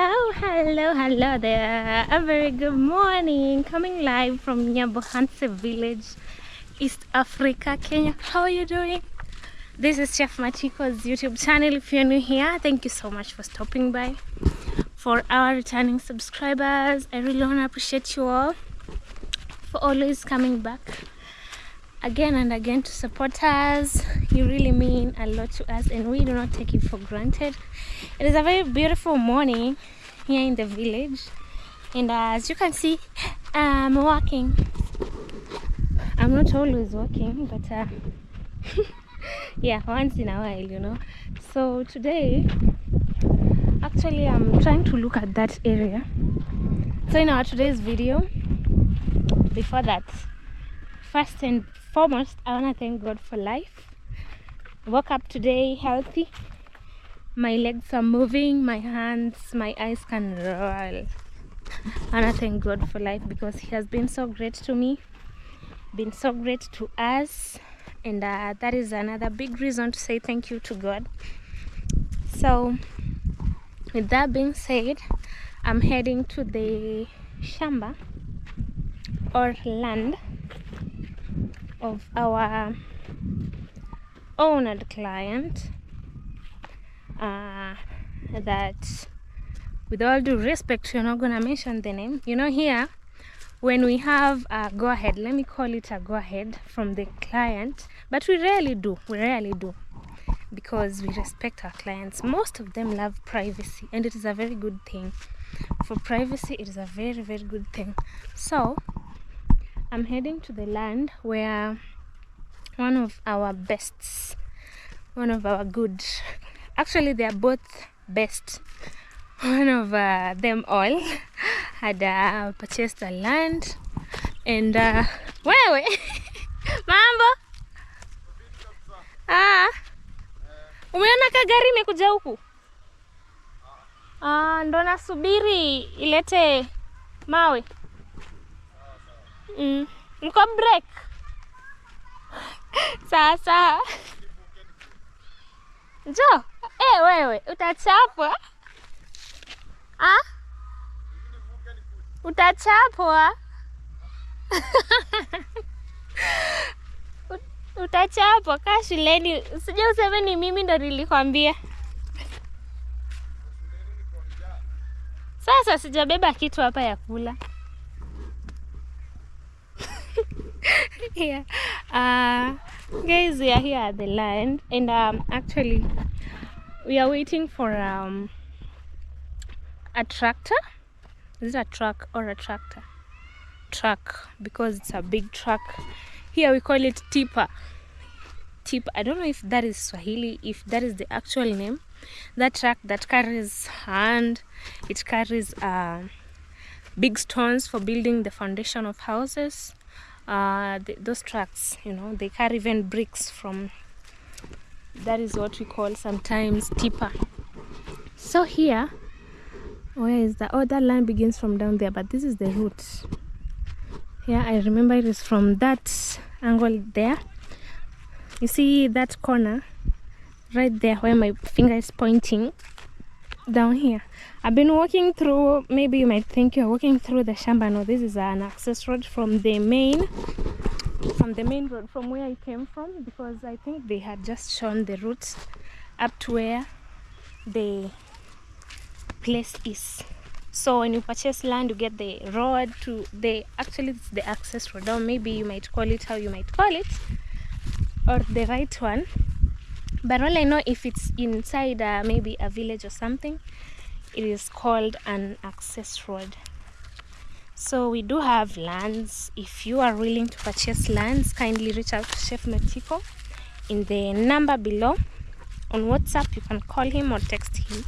Hello there. A very good morning. Coming live from Nyabohanse village, East Africa, Kenya. How are you doing? This is Chef Matiko's YouTube channel. If you're new here, thank you so much for stopping by. For our returning subscribers, I really want to appreciate you all for always coming back again and again to support us. You really mean a lot to us, and we do not take it for granted. It is a very beautiful morning here in the village, and as you can see, I'm walking. I'm not always walking, but yeah, once in a while, you know. So today, actually, I'm trying to look at that area. So in our today's video, before that, first and foremost, I want to thank God for life. Woke up today healthy. My legs are moving, my hands, my eyes can roll. I want to thank God for life because He has been so great to me, been so great to us, and that is another big reason to say thank you to God. So, with that being said, I'm heading to the shamba or land of our honored client, that, with all due respect, you're not gonna mention the name. You know, here when we have a go ahead, let me call it a go ahead from the client, but we rarely do, because we respect our clients. Most of them love privacy, and it is a very good thing. For privacy, it is a very, very good thing. So I'm heading to the land where one of our bests, one of our good, actually they are both best, one of them all had purchased a land, and wewe mambo, umeona kagari imekuja huku? Ndo nasubiri ilete mawe. Mko break? Sasa njoo. Wewe utachapwa. Utachapwa. Utachapwa kaa shuleni. Usije useme ni mimi ndo nilikwambia. Sasa sijabeba kitu hapa ya kula. Yeah. Guys, we are here at the land, and actually we are waiting for a tractor. Is it a truck or a tractor? Truck, because it's a big truck. Here we call it tipper. I don't know if that is Swahili, if that is the actual name. That truck that carries it carries big stones for building the foundation of houses. Those trucks, you know, they carry even bricks from, that is what we call sometimes tipper. So here, where is that? Oh, that line begins from down there, but this is the route. Yeah, I remember it is from that angle there. You see that corner right there where my finger is pointing down here. I've been walking through, maybe you might think you're walking through the shamba. No, this is an access road from the main road from where I came from, because I think they had just shown the route up to where the place is. So when you purchase land, you get the road to the, actually it's the access road, or maybe you might call it how you might call it, or the right one. But all I know, if it's inside maybe a village or something, it is called an access road. So we do have lands. If you are willing to purchase lands, kindly reach out to Chef Matiko in the number below on WhatsApp. You can call him or text him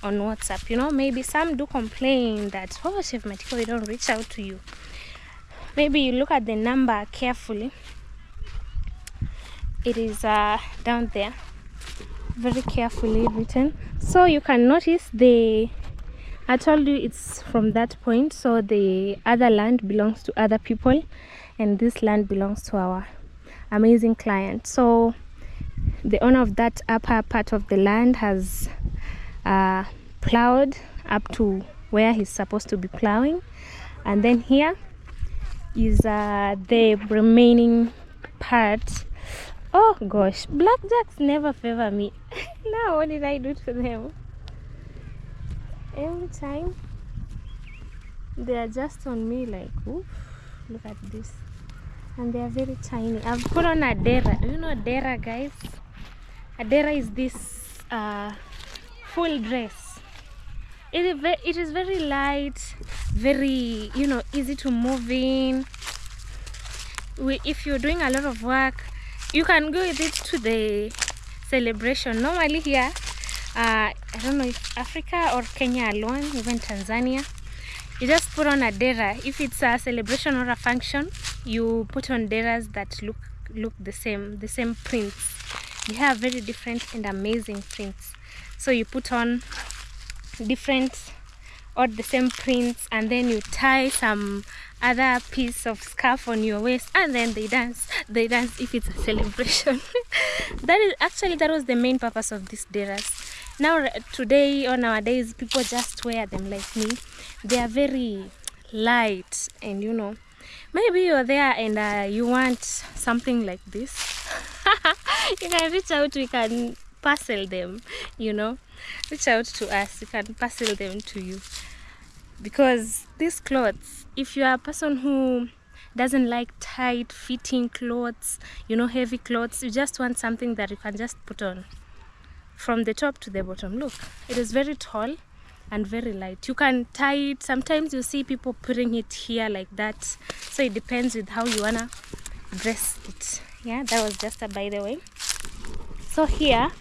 on WhatsApp. You know, maybe some do complain that, oh, Chef Matiko, we don't reach out to you. Maybe you look at the number carefully. It is down there, very carefully written, so you can notice I told you it's from that point. So the other land belongs to other people, and this land belongs to our amazing client. So the owner of that upper part of the land has plowed up to where he's supposed to be plowing, and then here is the remaining part. Oh gosh, blackjacks never favor me. Now what did I do to them? Every time they are just on me like, oof, look at this. And they are very tiny. I've put on a dera. Do you know dera, guys? A dera is this full dress. It is very light, very, you know, easy to move in. If you're doing a lot of work, you can go with it to the celebration. Normally here, I don't know if Africa or Kenya alone, even Tanzania, you just put on a dera. If it's a celebration or a function, you put on deras that look the same prints. You have very different and amazing prints. So you put on different or the same prints, and then you tie some other piece of scarf on your waist, and then they dance if it's a celebration. That was the main purpose of these deras. Now today or nowadays, people just wear them like me. They are very light, and you know, maybe you're there and you want something like this. You can reach out, we can parcel them, you know. Reach out to us, we can parcel them to you. Because these clothes, if you are a person who doesn't like tight fitting clothes, you know, heavy clothes, you just want something that you can just put on from the top to the bottom. Look, it is very tall and very light. You can tie it. Sometimes you see people putting it here like that. So it depends with how you wanna dress it. Yeah, that was just a by the way. So here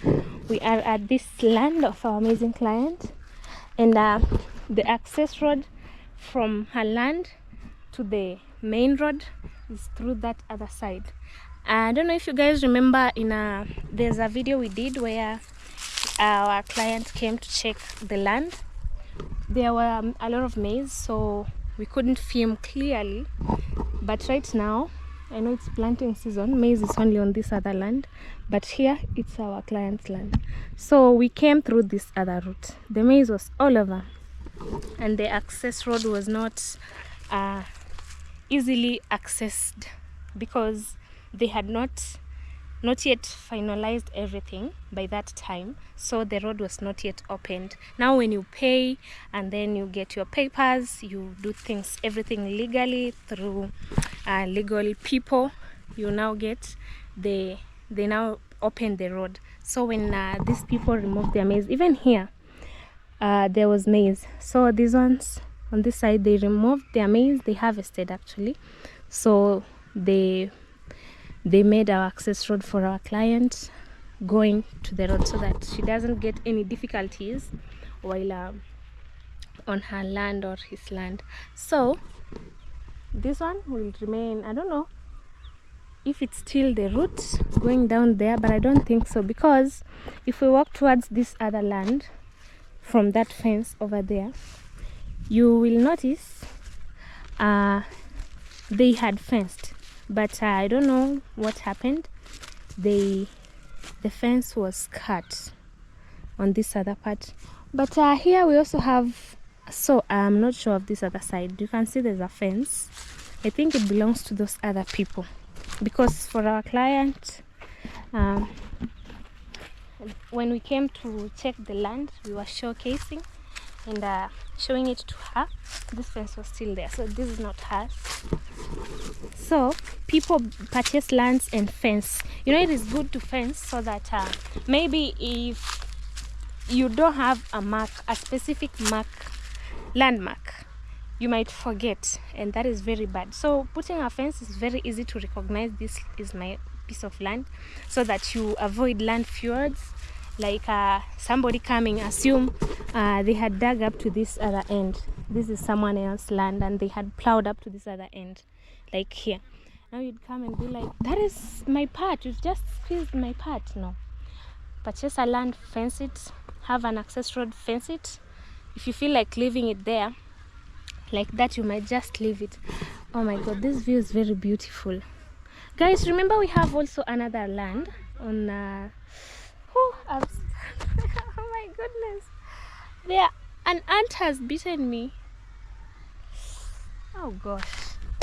we are at this land of our amazing client, and the access road from her land to the main road is through that other side. I don't know if you guys remember, there's a video we did where our client came to check the land. There were a lot of maize, so we couldn't film clearly, but right now I know it's planting season. Maize is only on this other land, but here it's our client's land. So we came through this other route. The maize was all over, and the access road was not easily accessed because they had not yet finalized everything by that time, so the road was not yet opened. Now when you pay and then you get your papers, you do everything legally through legal people, you now get they now open the road. So when these people remove their maize, even here there was maize, so these ones on this side, they removed their maize, they harvested actually, so they made our access road for our client going to the road so that she doesn't get any difficulties while on her land or his land. So this one will remain. I don't know if it's still the route going down there, but I don't think so, because if we walk towards this other land from that fence over there, you will notice they had fenced, but I don't know what happened. The fence was cut on this other part, but here we also have, so I'm not sure of this other side. You can see there's a fence. I think it belongs to those other people, because for our client, when we came to check the land, we were showcasing and showing it to her. This fence was still there, so this is not hers. So people purchase lands and fence. You know, it is good to fence so that maybe if you don't have a specific landmark, you might forget, and that is very bad. So putting a fence is very easy to recognize. This is my piece of land, so that you avoid land fjords, like somebody coming, assume they had dug up to this other end. This is someone else's land and they had plowed up to this other end, like here. Now you'd come and be like, that is my part, you've just squeezed my part. No, purchase a land, fence it, have an access road, fence it. If you feel like leaving it there like that, you might just leave it. Oh my god, this view is very beautiful, guys. Remember, we have also another land on oh my goodness, there An ant has bitten me. Oh gosh.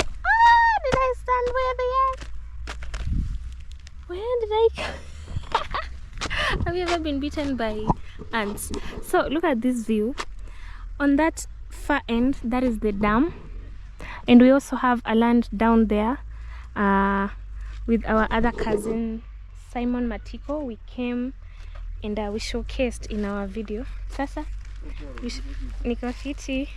Ah, did I stand where they are? Where did I go? Have you ever been bitten by ants? So look at this view. On that far end, that is the dam. And we also have a land down there with our other cousin, Simon Matiko. We came and we showcased in our video. Sasa? Niko fiti.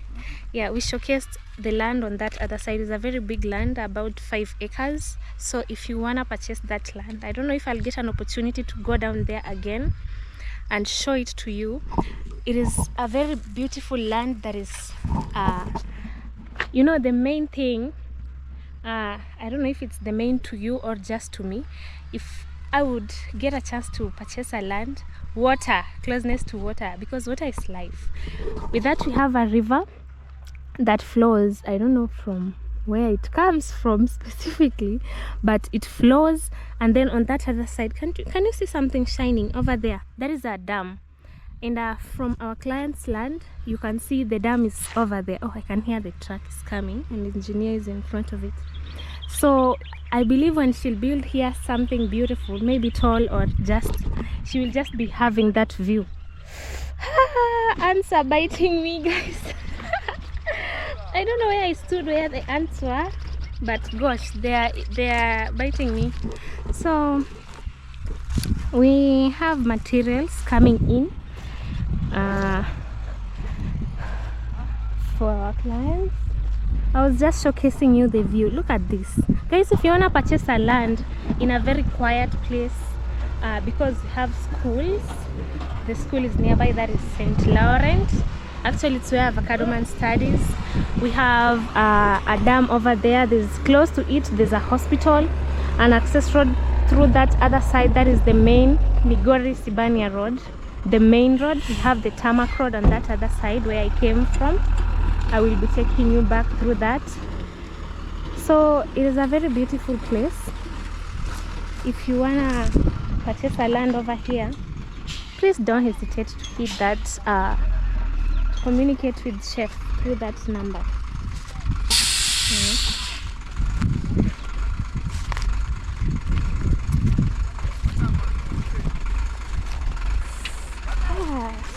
Yeah, we showcased the land on that other side. It's a very big land, about 5 acres. So if you wanna purchase that land, I don't know if I'll get an opportunity to go down there again and show it to you. It is a very beautiful land that is you know, the main thing, I don't know if it's the main to you or just to me, if I would get a chance to purchase a land, water, closeness to water, because water is life. With that, we have a river that flows. I don't know from where it comes from specifically, but it flows. And then on that other side, can you see something shining over there? That is a dam. And from our client's land, you can see the dam is over there. Oh, I can hear the truck is coming and the engineer is in front of it. So I believe when she'll build here something beautiful, maybe tall or just, she will just be having that view. Ants are biting me, guys. I don't know where I stood, where the ants were, but gosh, they are biting me. So we have materials coming in for our clients. I was just showcasing you the view. Look at this, guys. If you want to purchase a land in a very quiet place, because we have schools, the school is nearby, that is St. Laurent. Actually, it's where Avocado Man studies. We have a dam over there. There's close to it, there's a hospital, an access road through that other side. That is the main Migori Sibania road, the main road. We have the tarmac road on that other side where I came from. I will be taking you back through that. So it is a very beautiful place. If you wanna purchase a land over here, please don't hesitate to hit that communicate with chef through that number.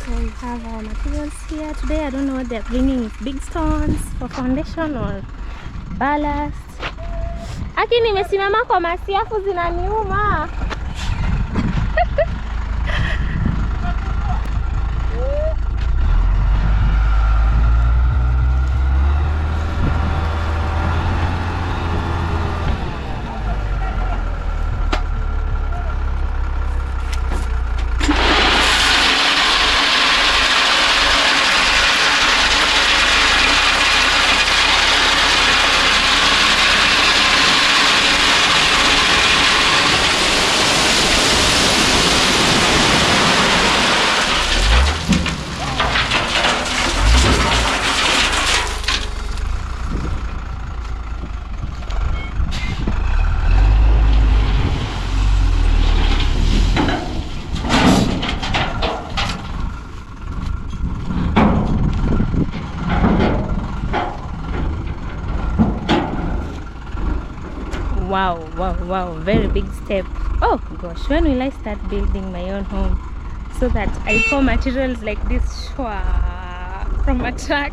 So we have our materials here today. I don't know what they're bringing, if big stones for foundation or ballast. Aki nimesimama kwa masiafu zinaniuma. Wow, very big step. Oh gosh, when will I start building my own home so that I pour materials like this from a truck?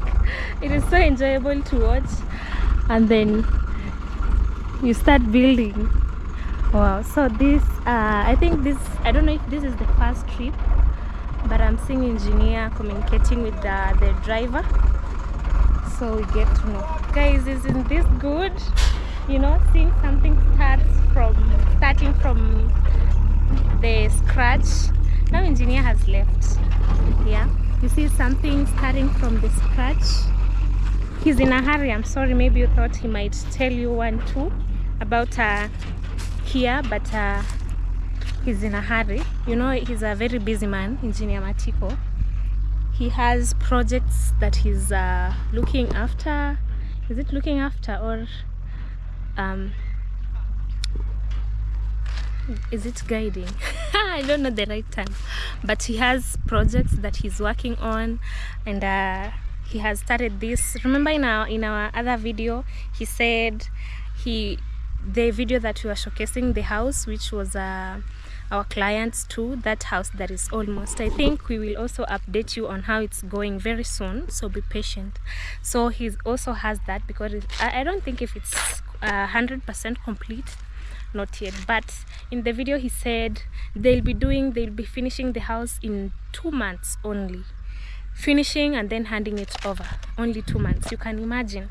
It is so enjoyable to watch, and then you start building. Wow. So this I think this, I don't know if this is the first trip, but I'm seeing engineer communicating with the driver, so we get to know. Guys, isn't this good? You know, seeing something starting from the scratch. Now engineer has left. Yeah, you see something starting from the scratch. He's in a hurry. I'm sorry, maybe you thought he might tell you 1-2 about here, but he's in a hurry. You know, he's a very busy man, Engineer Matiko. He has projects that he's looking after. Is it looking after or is it guiding? I don't know the right term, but he has projects that he's working on, and he has started this. Remember in our other video, he said the video that we were showcasing the house, which was our clients too, that house that is almost, I think we will also update you on how it's going very soon, so be patient. So he also has that, because I don't think if it's 100% complete, not yet, but in the video he said they'll be finishing the house in 2 months only, finishing and then handing it over, only 2 months. You can imagine.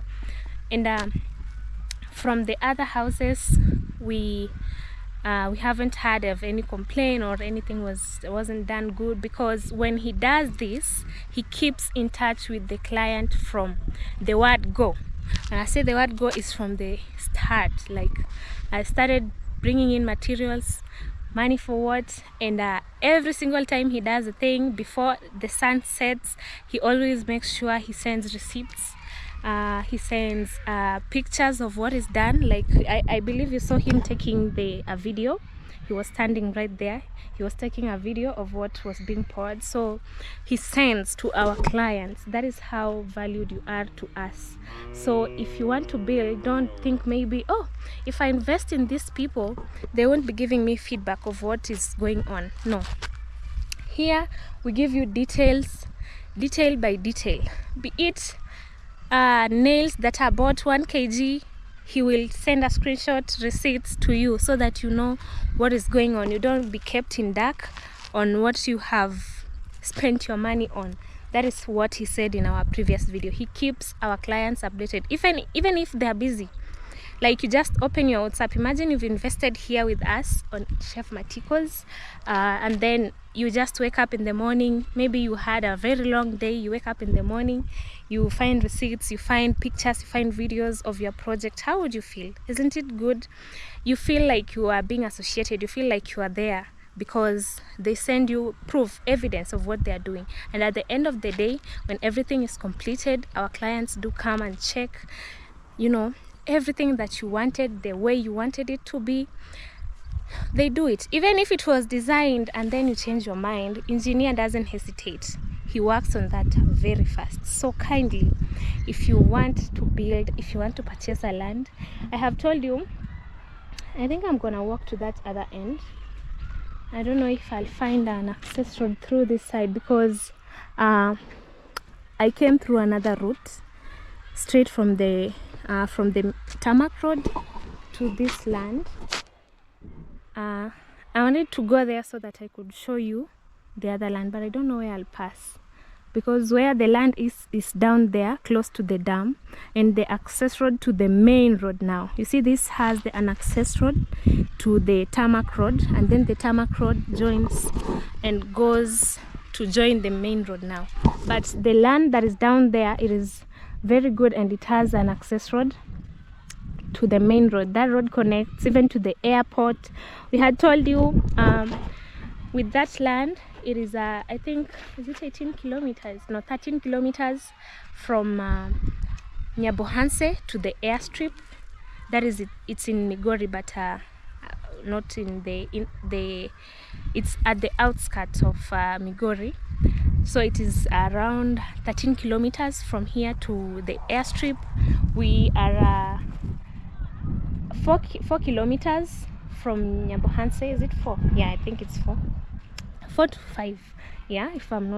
And from the other houses, we haven't heard of any complaint or anything wasn't done good, because when he does this, he keeps in touch with the client from the word go. When I say the word go, is from the start. Like, I started bringing in materials, money for what, and every single time he does a thing, before the sun sets, he always makes sure he sends receipts. He sends pictures of what is done. Like, I believe you saw him taking a video. He was standing right there. He was taking a video of what was being poured. So he sends to our clients. That is how valued you are to us. So if you want to build, don't think maybe, oh, if I invest in these people, they won't be giving me feedback of what is going on. No. Here we give you details, detail by detail. Be it nails that are bought 1 kg, he will send a screenshot receipts to you, so that you know what is going on. You don't be kept in dark on what you have spent your money on. That is what he said in our previous video. He keeps our clients updated, even if they're busy. Like, you just open your WhatsApp. Imagine you've invested here with us on Chef Maticos, and then you just wake up in the morning. Maybe you had a very long day. You wake up in the morning, you find receipts, you find pictures, you find videos of your project. How would you feel? Isn't it good? You feel like you are being associated. You feel like you are there, because they send you proof, evidence of what they are doing. And at the end of the day, when everything is completed, our clients do come and check, everything that you wanted, the way you wanted it to be. They do it. Even if it was designed and then you change your mind, engineer doesn't hesitate. He works on that very fast. So kindly, if you want to build, if you want to purchase a land, I have told you, I think I'm gonna walk to that other end. I don't know if I'll find an access road through this side, because I came through another route straight from the tarmac road to this land. I wanted to go there so that I could show you the other land, but I don't know where I'll pass, because where the land is down there close to the dam, and the access road to the main road. Now you see, this has an access road to the tarmac road, and then the tarmac road joins and goes to join the main road now. But the land that is down there, it is very good, and it has an access road to the main road. That road connects even to the airport. We had told you with that land, it is I think, is it 18 kilometers? No, 13 kilometers from Nyabohanse to the airstrip. That is it. It's in Migori, but not in the it's at the outskirts of Migori. So it is around 13 kilometers from here to the airstrip. We are 4 kilometers from Nyabohanse. Is it 4? Yeah, I think it's 4 to 5. Yeah, if I'm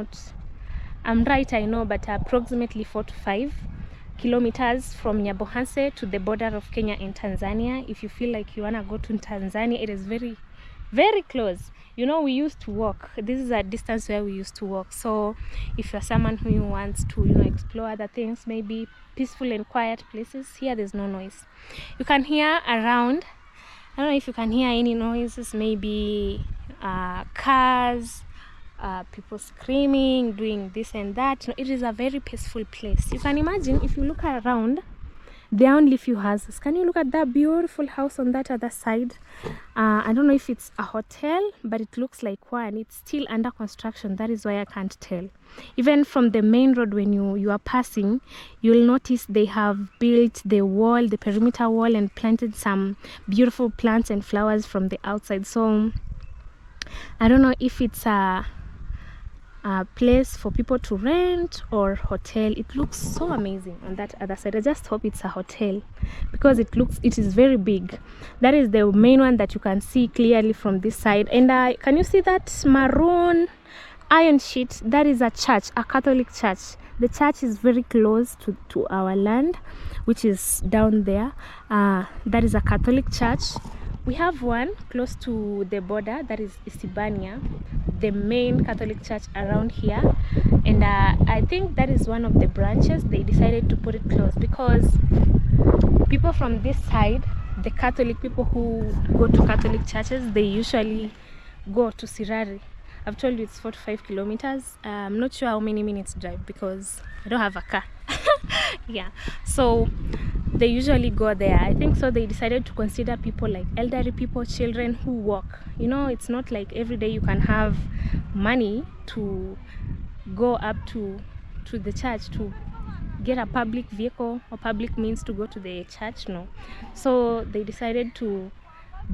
right, I know, but approximately 4 to 5 kilometers from Nyabohanse to the border of Kenya and Tanzania. If you feel like you want to go to Tanzania, it is very, very close. We used to walk. This is a distance where we used to walk. So if you're someone who wants to explore other things, maybe peaceful and quiet places, here there's no noise. You can hear around, I don't know if you can hear any noises, maybe cars, people screaming, doing this and that. It is a very peaceful place. You can imagine, if you look around, There are only few houses. Can you look at that beautiful house on that other side? I don't know if it's a hotel, but it looks like one. It's still under construction. That is why I can't tell. Even from the main road, when you are passing, you'll notice they have built the wall, the perimeter wall, and planted some beautiful plants and flowers from the outside. So I don't know if it's a place for people to rent or hotel. It looks so amazing on that other side. I just hope it's a hotel because it is very big. That is the main one that you can see clearly from this side. And can you see that maroon iron sheet? That is a church, a Catholic church. The church is very close to our land, which is down there. That is a Catholic church. We have one close to the border, that is Isibania, the main Catholic church around here. And I think that is one of the branches. They decided to put it close because people from this side, the Catholic people who go to Catholic churches, they usually go to Serene. I've told you it's 45 kilometers. I'm not sure how many minutes drive because I don't have a car. Yeah, so they usually go there. I think so they decided to consider people like elderly people, children who walk. You know, it's not like every day you can have money to go up to the church to get a public vehicle or public means to go to the church. No, so they decided to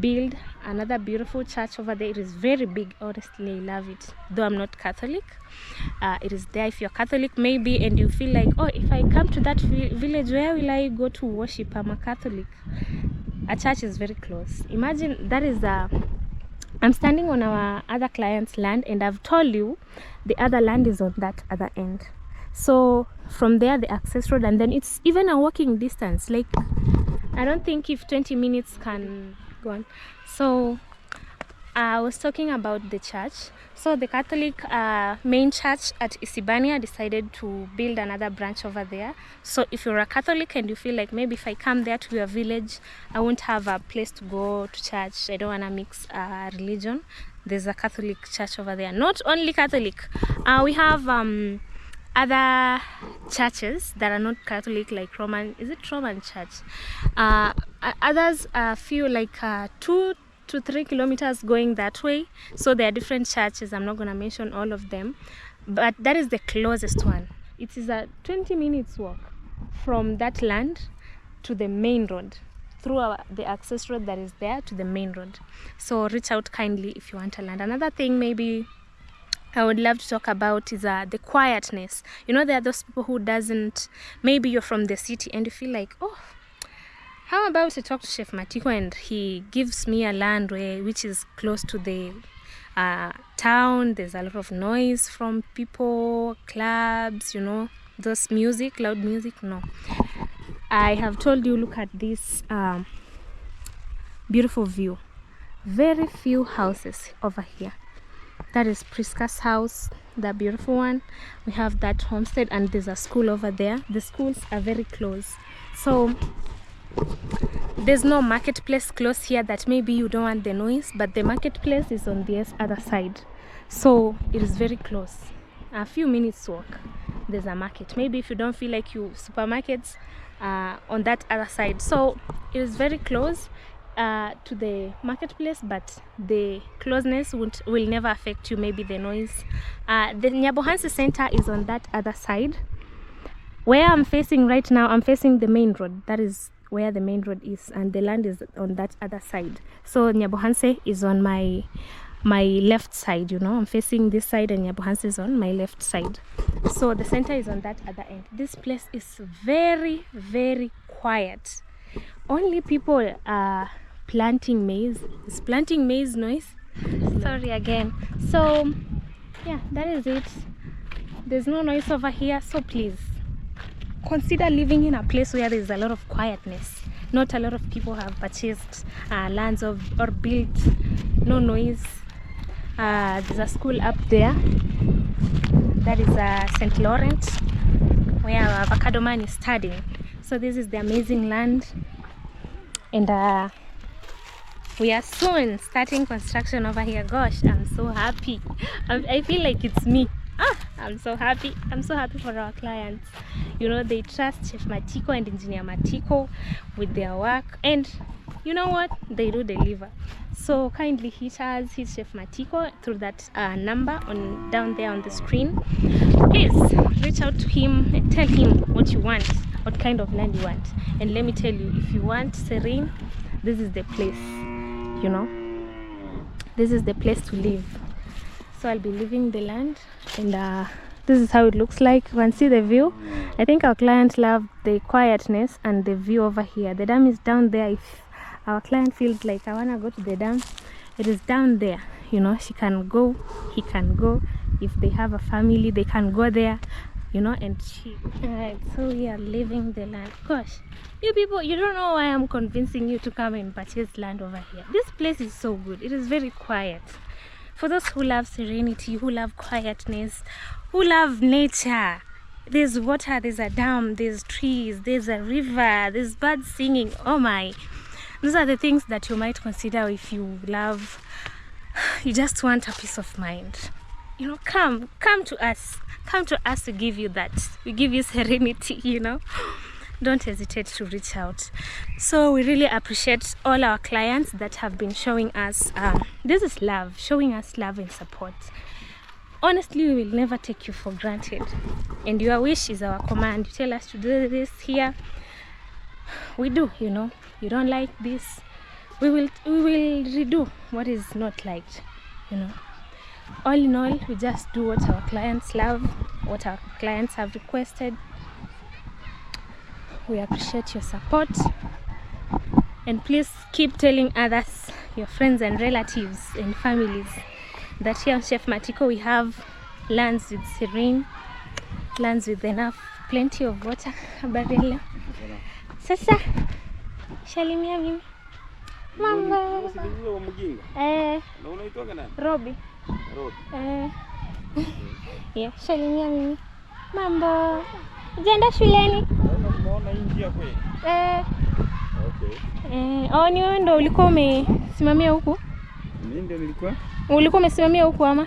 build another beautiful church over there. It is very big. Honestly, I love it, though I'm not Catholic. It is there if you're Catholic maybe and you feel like, oh, if I come to that village, where will I go to worship? I'm a Catholic. A church is very close. Imagine that is I'm standing on our other client's land, and I've told you the other land is on that other end. So from there, the access road, and then it's even a walking distance. Like, I don't think if 20 minutes can go on. So I was talking about the church. So the Catholic main church at Isibania decided to build another branch over there. So if you're a Catholic and you feel like maybe if I come there to your village, I won't have a place to go to church, I don't want to mix religion, there's a Catholic church over there. Not only Catholic, we have other churches that are not Catholic, like Roman. Is it Roman church? Others feel like 2 to 3 kilometers going that way. So there are different churches. I'm not going to mention all of them, but that is the closest one. It is a 20 minutes walk from that land to the main road, through the access road that is there to the main road. So reach out kindly if you want a land. Another thing maybe I would love to talk about is the quietness. You know, there are those people who doesn't, maybe you're from the city and you feel like, oh, how about I talk to Chef Matiko and he gives me a land which is close to the town. There's a lot of noise from people, clubs, you know, those music, loud music. No, I have told you, look at this beautiful view. Very few houses over here. That is Priska's house, the beautiful one. We have that homestead, and there's a school over there. The schools are very close. So there's no marketplace close here that maybe you don't want the noise, but the marketplace is on the other side. So it is very close. A few minutes walk, there's a market. Maybe if you don't feel like you supermarkets on that other side. So it is very close to the marketplace, but the closeness will never affect you. Maybe the noise. The Nyabohansi Center is on that other side. Where I'm facing right now, I'm facing the main road. That is where the main road is, and the land is on that other side. So Nyabohansi is on my left side. You know, I'm facing this side, and Nyabohansi is on my left side. So the center is on that other end. This place is very, very quiet. Only people are planting maize. Is planting maize noise? Sorry again. So yeah, that is it. There's no noise over here, so please consider living in a place where there's a lot of quietness. Not a lot of people have purchased lands or built. No noise. There's a school up there. That is St. Laurent, where Avocado Man is studying. So this is the amazing land, and we are soon starting construction over here. Gosh, I'm so happy. I feel like it's me. I'm so happy. I'm so happy for our clients. You know, they trust Chef Matiko and Engineer Matiko with their work, and you know what? They do deliver. So kindly hit Chef Matiko through that number on down there on the screen. Please reach out to him and tell him what you want, what kind of land you want. And let me tell you, if you want Serene, this is the place. You know, this is the place to live. So I'll be leaving the land, and this is how it looks like. You can see the view. I think our clients love the quietness and the view over here. The dam is down there. If our client feels like I want to go to the dam, it is down there. You know, she can go, he can go. If they have a family, they can go there, you know, and she. Alright, so we are leaving the land. Gosh, you people, you don't know why I'm convincing you to come and purchase land over here. This place is so good. It is very quiet. For those who love serenity, who love quietness, who love nature. There's water, there's a dam, there's trees, there's a river, there's birds singing. Oh my. Those are the things that you might consider if you love, you just want a peace of mind. You know, come to us. Come to us to give you that. We give you serenity, you know. Don't hesitate to reach out. So we really appreciate all our clients that have been showing us, this is love, showing us love and support. Honestly, we will never take you for granted. And your wish is our command. You tell us to do this here, we do, you know. You don't like this, we will redo what is not liked, you know. All in all, we just do what our clients love, what our clients have requested. We appreciate your support, and please keep telling others, your friends and relatives and families, that here on Chef Matiko we have lands with Serene, lands with enough, plenty of water. Habari leo. Sasa shalimia mimi mambo. Robi. Yeah, shalimia mimi mambo. Ujaenda shuleni? Okay. Ni wewe ndo ulikuwa umesimamia huku? Mimi ndio nilikuwa. Ulikuwa umesimamia huku ama?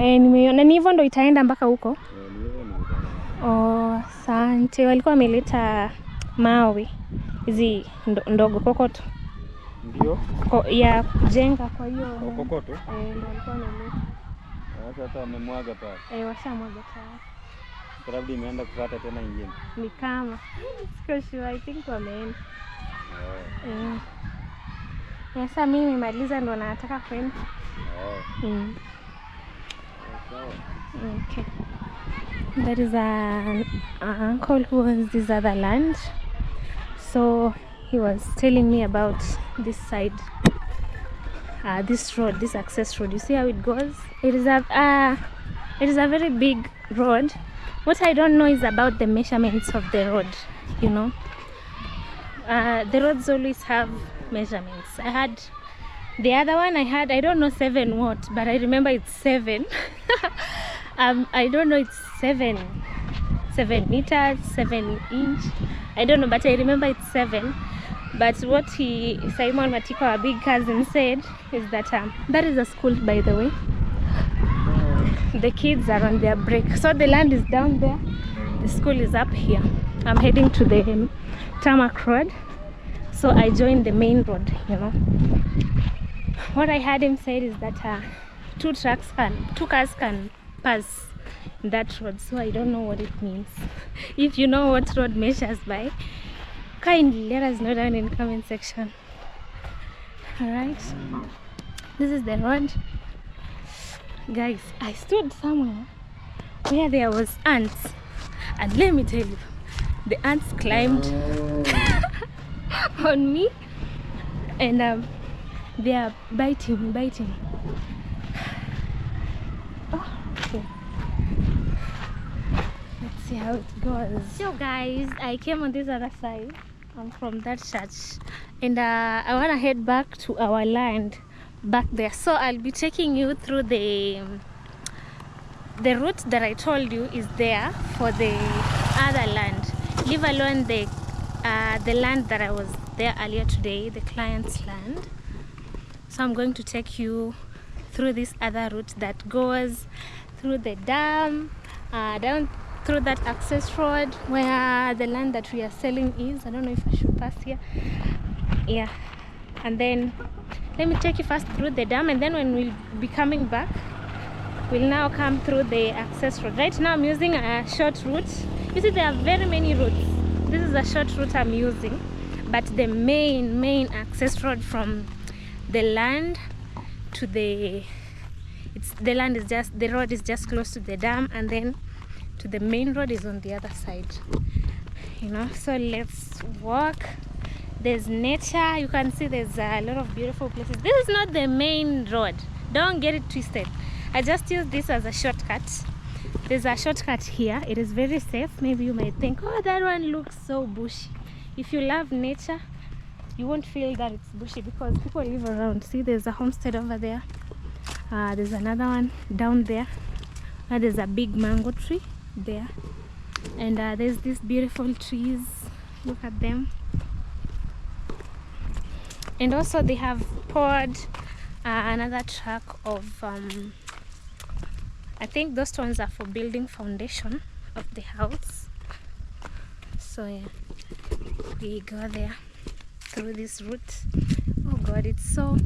Nimeona ni hivyo ndo itaenda mpaka huko. Asante. Walikuwa wameleta mawe hizi ndogo kokoto. Ndio. Ya kujenga, kwa hiyo kokoto. Ndio walikuwa wameleta. Hata wamemwaga pale. Washamwaga tayari. Labda imeenda kukata tena ingine. Ni kama. Siko sure, I think wameenda. Sasa mimi nimemaliza ndo nataka kwenda. Okay. That is an uncle who owns this other land. So he was telling me about this side, this road, this access road. You see how it goes? It is a very big road. What I don't know is about the measurements of the road, you know. The roads always have measurements. I had the other one, I don't know 7 what, but I remember it's 7. I don't know, it's 7 meters, 7 inch. I don't know, but I remember it's 7. But what Simon Matiko, our big cousin, said is that that is a school, by the way. The kids are on their break, so the land is down there, the school is up here. I'm heading to the tarmac road, so I joined the main road, you know. What I heard him say is that 2 cars can pass that road, so I don't know what it means. If you know what road measures by, kindly let us know down in the comment section. Alright, this is the road. Guys, I stood somewhere where there was ants, and let me tell you, the ants climbed on me, and they are biting. Okay. Let's see how it goes. So guys, I came on this other side. I'm from that church, and I want to head back to our land back there. So I'll be taking you through the route that I told you is there for the other land, leave alone the land that I was there earlier today, the client's land. So I'm going to take you through this other route that goes through the dam, down through that access road where the land that we are selling is. I don't know if I should pass here. Yeah, and then let me take you first through the dam, and then when we'll be coming back, we'll now come through the access road. Right now I'm using a short route. You see, there are very many routes. This is a short route I'm using, but the main access road from the land to the road is just close to the dam, and then to the main road is on the other side, you know. So let's walk. There's nature. You can see there's a lot of beautiful places. This is not the main road, don't get it twisted. I just use this as a shortcut. There's a shortcut here. It is very safe. Maybe you might think, oh, that one looks so bushy. If you love nature, you won't feel that it's bushy because people live around. See, there's a homestead over there. There's another one down there. There's a big mango tree there, and there's these beautiful trees. Look at them. And also they have poured another track of I think those ones are for building foundation of the house. So yeah, we go there through this route. Oh god, it's so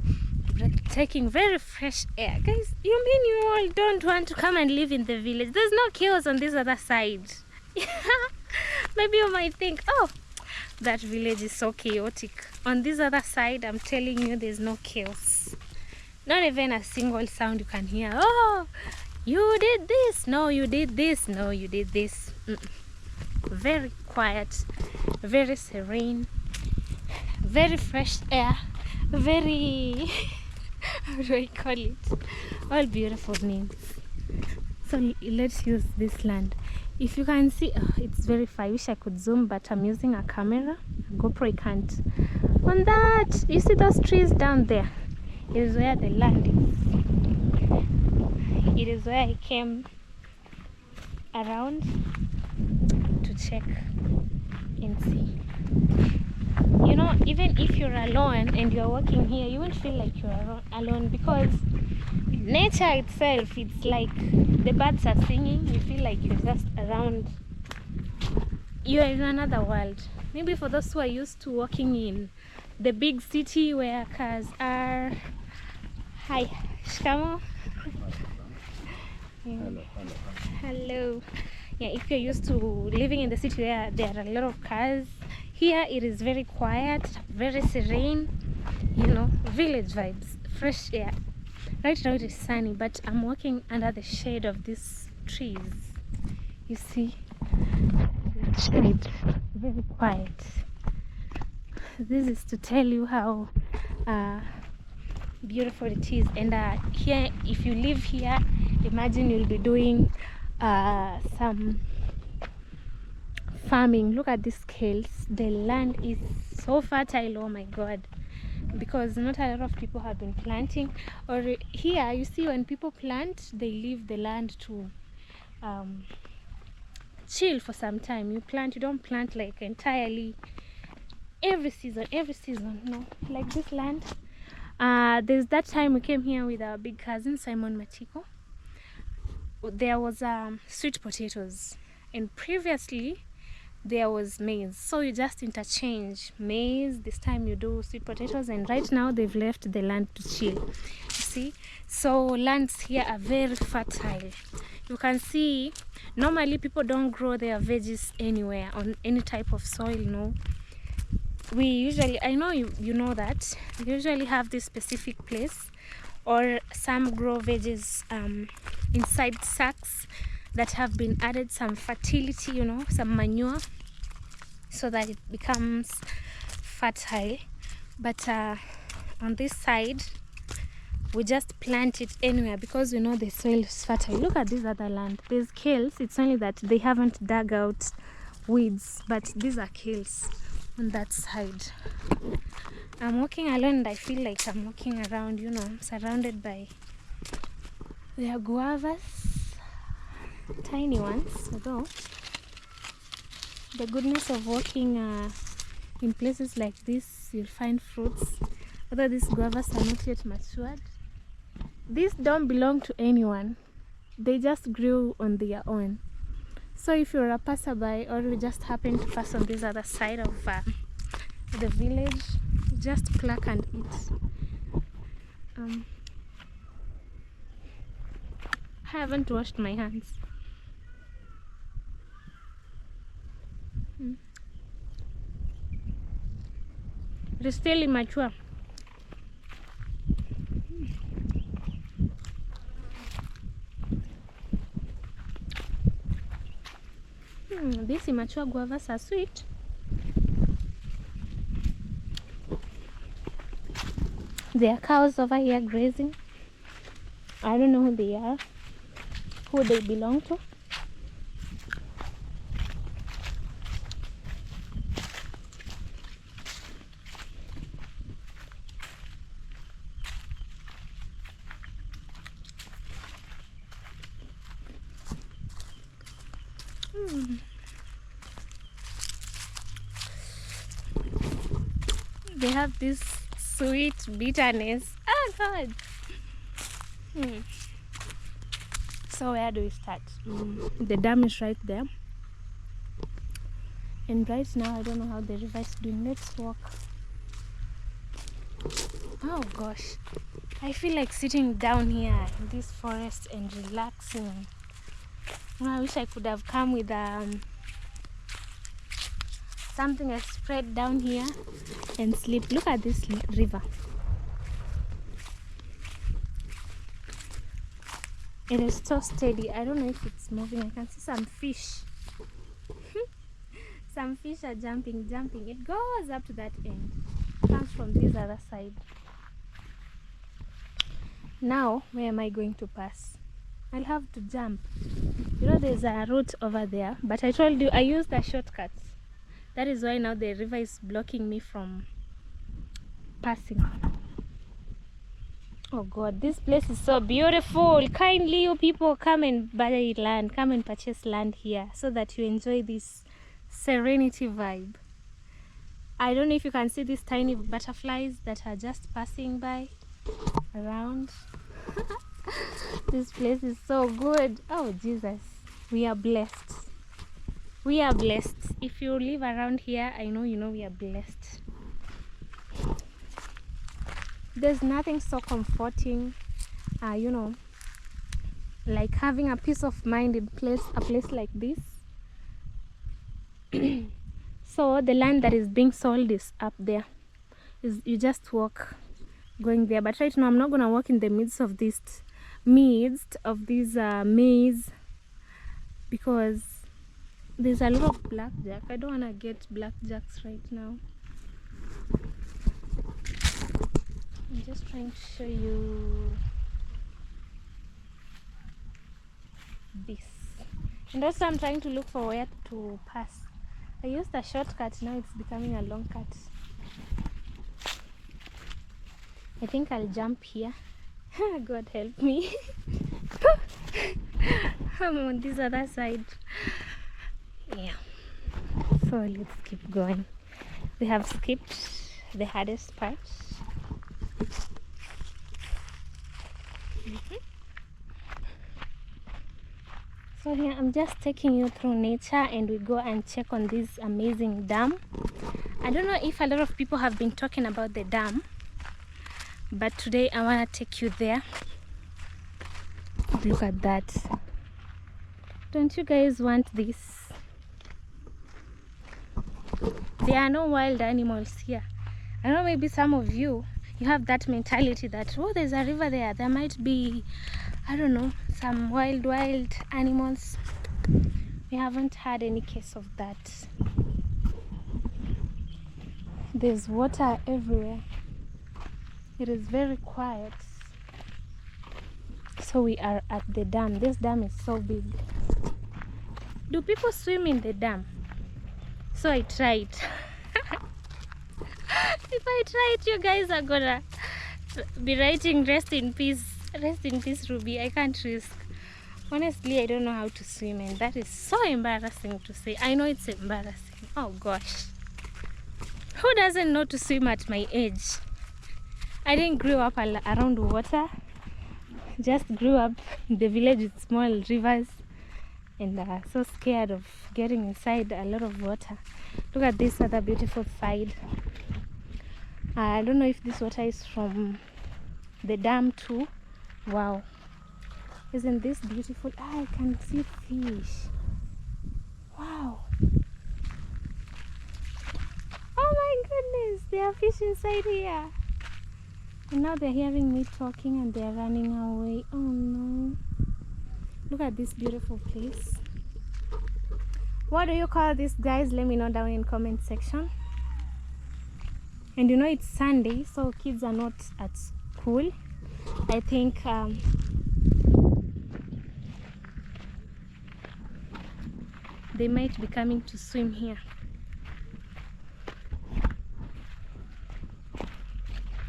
breathtaking. Very fresh air. Guys, you mean you all don't want to come and live in the village? There's no chaos on this other side. Maybe you might think, oh, that village is so chaotic. On this other side, I'm telling you, there's no chaos. Not even a single sound you can hear. Oh, you did this, no you did this, no you did this. Very quiet, very serene, very fresh air, very how do I call it, all beautiful names. So let's use this land. If you can see, oh, it's very far. I wish I could zoom, but I'm using a camera. GoPro can't. On that, you see those trees down there? It is where the land is. It is where I came around to check and see. You know, even if you're alone and you're walking here, you won't feel like you're alone because nature itself, it's like the birds are singing. You feel like you're just around, you're in another world. Maybe for those who are used to walking in the big city where cars are. Hi, Shkamo. Hello. Yeah, if you're used to living in the city where there are a lot of cars, here it is very quiet, very serene, you know, village vibes, fresh air. Right now it is sunny, but I'm walking under the shade of these trees. You see, shade, very quiet. This is to tell you how beautiful it is. And here, if you live here, imagine you'll be doing some farming. Look at these scales. The land is so fertile. Oh my god, because not a lot of people have been planting. Or here you see, when people plant, they leave the land to chill for some time. You plant, you don't plant like entirely every season, no. Like this land, there's that time we came here with our big cousin Simon Machiko. There was sweet potatoes, and previously there was maize, so you just interchange maize. This time you do sweet potatoes, and right now they've left the land to chill. You see, so lands here are very fertile. You can see normally people don't grow their veggies anywhere on any type of soil, no. We usually, I know you know that, we usually have this specific place, or some grow veggies inside sacks that have been added some fertility, you know, some manure, so that it becomes fertile. But on this side, we just plant it anywhere because we know the soil is fertile. Look at this other land. There's kales. It's only that they haven't dug out weeds, but these are kales on that side. I'm walking alone and I feel like I'm walking around, you know, I'm surrounded by, there are guavas, tiny ones, although the goodness of walking in places like this, you'll find fruits, although these guavas are not yet matured. These don't belong to anyone. they just grew on their own. So if you're a passerby or you just happen to pass on this other side of the village, just pluck and eat. I haven't washed my hands. It is still immature. These immature guavas are sweet. There are cows over here grazing. I don't know who they are, who they belong to. They have this sweet bitterness. Oh God. So where do we start? The dam is right there. And right now I don't know how the river is doing. Let's walk. Oh gosh. I feel like sitting down here in this forest and relaxing. I wish I could have come with something I spread down here and sleep. Look at this river. It is so steady. I don't know if it's moving. I can see some fish. Some fish are jumping. It goes up to that end. Comes from this other side. Now, where am I going to pass? I'll have to jump. You know, there's a route over there, but I told you I used the shortcuts. That is why now the river is blocking me from passing. Oh God, this place is so beautiful. Kindly, you people, come and buy land, come and purchase land here so that you enjoy this serenity vibe. I don't know if you can see these tiny butterflies that are just passing by around. This place is so good. Oh Jesus, we are blessed. We are blessed. If you live around here, I know you know we are blessed. There's nothing so comforting, you know, like having a peace of mind in a place like this. So the land that is being sold is up there. You just walk going there. But right now I'm not gonna walk in the midst of this maze because there's a lot of blackjack. I don't wanna get blackjacks right now. I'm just trying to show you this. And also I'm trying to look for where to pass. I used a shortcut, now it's becoming a long cut. I think I'll jump here. God help me. I'm on this other side. Yeah. So let's keep going. We have skipped the hardest part. So here I'm just taking you through nature and we go and check on this amazing dam. I don't know if a lot of people have been talking about the dam, but today I want to take you there. Look at that. Don't you guys want this? There are no wild animals here. I don't know, maybe some of you have that mentality that, oh, there's a river there, there might be, I don't know, some wild animals. We haven't had any case of that. There's water everywhere. It is very quiet. So we are at the dam. This dam is so big. Do people swim in the dam? So I tried. If I try it, you guys are gonna be writing rest in peace Ruby. I can't risk. Honestly, I don't know how to swim, and that is so embarrassing to say. I know it's embarrassing. Oh gosh, who doesn't know to swim at my age? I didn't grow up around water. just grew up in the village with small rivers and so scared of getting inside a lot of water. Look at this other beautiful side. I don't know if this water is from the dam too. Wow, isn't this beautiful? I can see fish. Wow. Oh my goodness, there are fish inside here. And now they're hearing me talking and they're running away. Oh no. Look at this beautiful place. What do you call this, guys? Let me know down in comment section. And you know it's Sunday, so kids are not at school. I think they might be coming to swim here.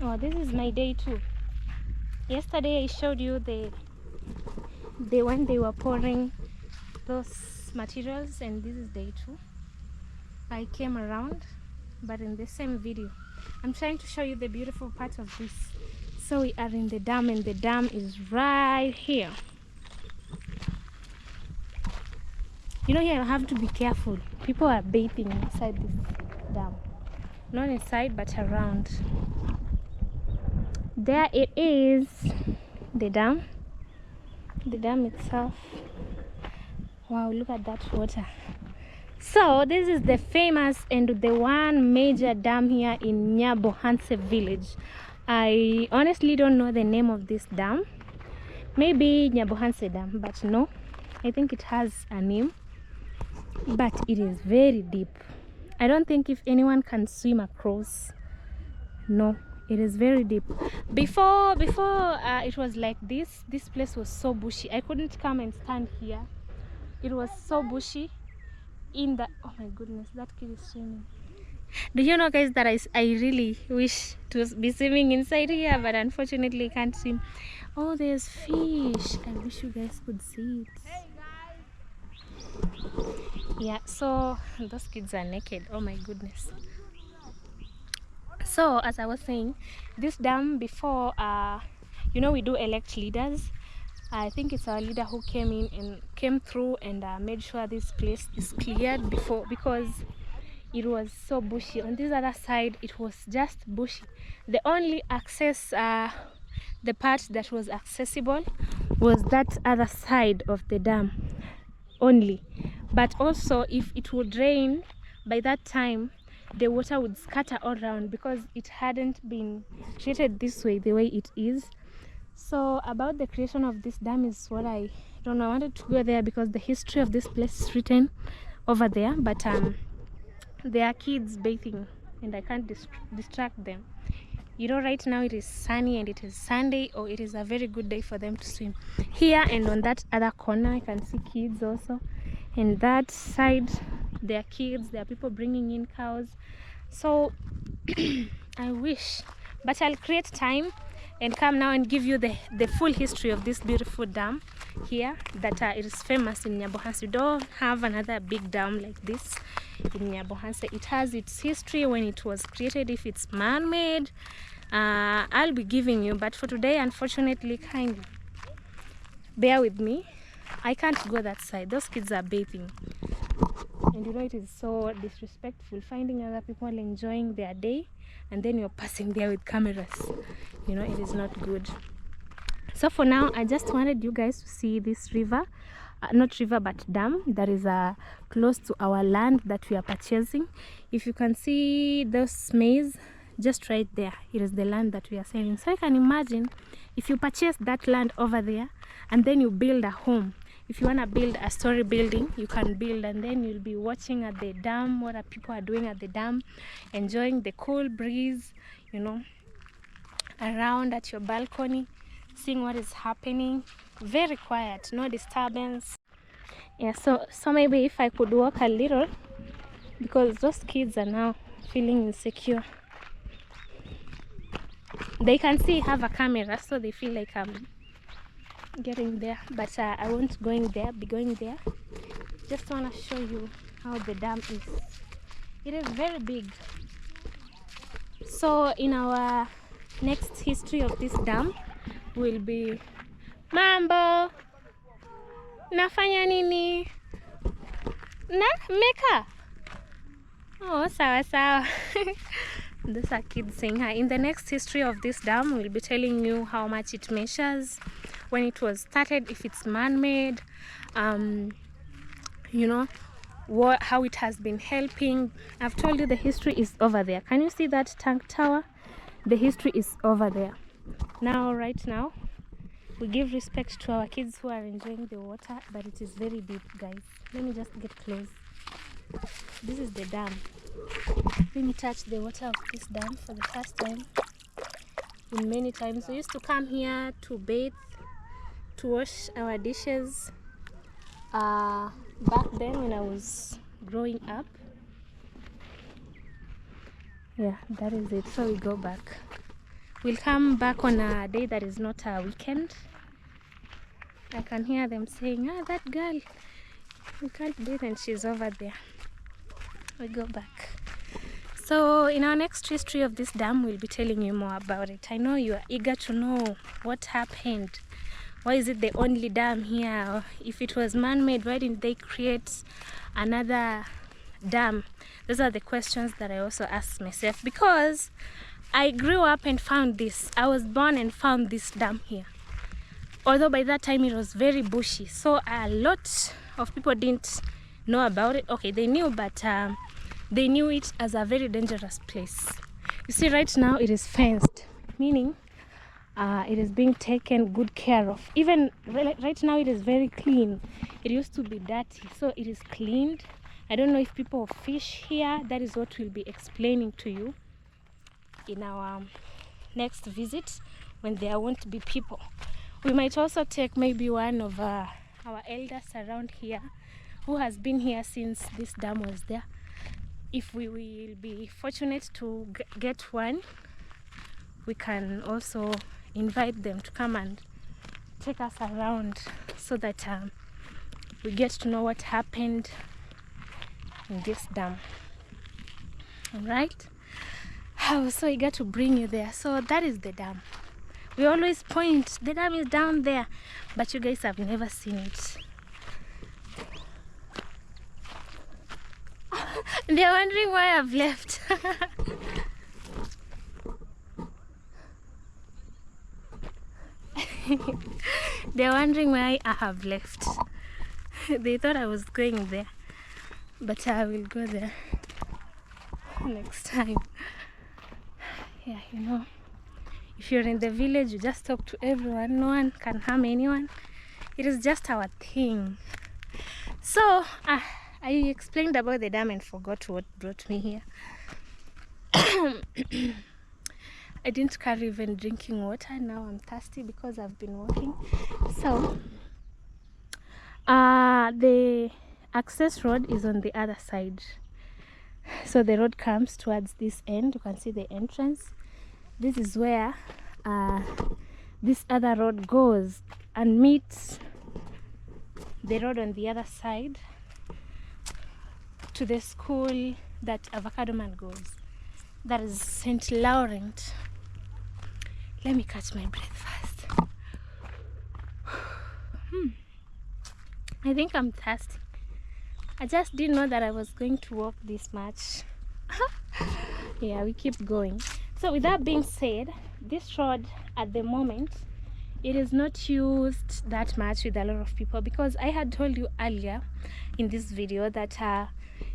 Oh, this is my day too. Yesterday I showed you the when they were pouring those materials, and this is day 2. I came around, but in the same video I'm trying to show you the beautiful part of this. So we are in the dam, and the dam is right here. You know, here you have to be careful. People are bathing inside this dam, not inside but around. There it is, the dam itself. Wow, look at that water. So this is the famous and the one major dam here in Nyabohanse village. I honestly don't know the name of this dam. Maybe Nyabohanse Dam, but no, I think it has a name, but it is very deep. I don't think if anyone can swim across. No, it is very deep. Before it was like this place was so bushy. I couldn't come and stand here. It was so bushy in the, oh my goodness, that kid is swimming. Do you know, guys, that I really wish to be swimming inside here, but unfortunately I can't swim. Oh, there's fish. I wish you guys could see it. Yeah, so those kids are naked. Oh my goodness. So as I was saying, this dam before, you know, we do elect leaders. I think it's our leader who came through and made sure this place is cleared before, because it was so bushy. On this other side it was just bushy. The only access, the part that was accessible was that other side of the dam only. But also if it would rain by that time, the water would scatter all around, because it hadn't been created this way, the way it is. So about the creation of this dam is what I don't know. I wanted to go there because the history of this place is written over there, but there are kids bathing and I can't distract them. You know, right now it is sunny and it is Sunday, or it is a very good day for them to swim. Here and on that other corner I can see kids also, and that side there are kids, there are people bringing in cows. So I wish, but I'll create time and come now and give you the full history of this beautiful dam here, that it is famous in Nyabohanse. We don't have another big dam like this in Nyabohanse. It has its history, when it was created, if it's man-made. I'll be giving you, but for today, unfortunately, kindly bear with me. I can't go that side. Those kids are bathing, and you know it is so disrespectful finding other people enjoying their day and then you're passing there with cameras. You know, it is not good. So for now, I just wanted you guys to see this river, not river but dam, that is close to our land that we are purchasing. If you can see those maize just right there, it is the land that we are selling. So you can imagine if you purchase that land over there and then you build a home. If you want to build a story building, you can build, and then you'll be watching at the dam what people are doing at the dam, enjoying the cool breeze, you know, around at your balcony, seeing what is happening. Very quiet, no disturbance. Yeah, so maybe if I could walk a little, because those kids are now feeling insecure. They can see I have a camera, so they feel like I'm getting there, but I won't be going there. Just want to show you how the dam is. It is very big. So in our next history of this dam, we'll be Mambo. Nafanya nini? Na meka. Oh, sawa sawa. Those are kids saying hi. In the next history of this dam, we'll be telling you how much it measures, when it was started, if it's man-made, you know, how it has been helping. I've told you the history is over there. Can you see that tank tower? The history is over there. Now, right now, we give respect to our kids who are enjoying the water, but it is very deep, guys. Let me just get close. This is the dam. Let me touch the water of this dam for the first time in many times. We used to come here to bathe, to wash our dishes. Back then when I was growing up. Yeah, that is it. So we go back. We'll come back on a day that is not a weekend. I can hear them saying, that girl, we can't bathe and she's over there. We go back. So in our next history of this dam, we'll be telling you more about it. I know you are eager to know what happened. Why is it the only dam here? If it was man-made, why didn't they create another dam? Those are the questions that I also asked myself, because I grew up and found this. I was born and found this dam here. Although by that time it was very bushy, so a lot of people didn't know about it. Okay, they knew, but they knew it as a very dangerous place. You see, right now it is fenced, meaning it is being taken good care of. Even right now it is very clean. It used to be dirty, so it is cleaned. I don't know if people fish here. That is what we'll be explaining to you in our next visit, when there won't be people. We might also take maybe one of our elders around here who has been here since this dam was there. If we will be fortunate to get one, we can also invite them to come and take us around, so that we get to know what happened in this dam. All right, I was so eager to bring you there. So that is the dam. We always point, the dam is down there, but you guys have never seen it. They're wondering why I've left. They're wondering why I have left. They thought I was going there, but I will go there next time. Yeah, you know, if you're in the village, you just talk to everyone. No one can harm anyone. It is just our thing. So I explained about the dam and forgot what brought me here. I didn't carry even drinking water. Now I'm thirsty because I've been walking. So the access road is on the other side. So the road comes towards this end. You can see the entrance. This is where this other road goes and meets the road on the other side to the school that Avocado Man goes. That is St. Laurent. Let me catch my breath first. I think I'm thirsty. I just didn't know that I was going to walk this much. Yeah, we keep going. So with that being said, this road at the moment, it is not used that much with a lot of people, because I had told you earlier in this video that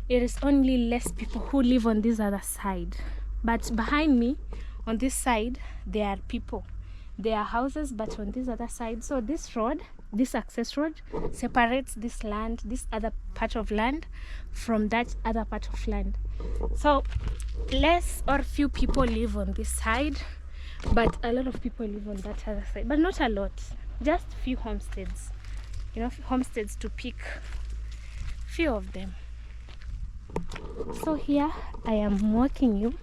it is only less people who live on this other side. But behind me, on this side, there are people. There are houses, but on this other side. So this road, this access road, separates this land, this other part of land, from that other part of land. So less or few people live on this side, but a lot of people live on that other side. But not a lot, just few homesteads. You know, homesteads to pick few of them. So here I am walking you,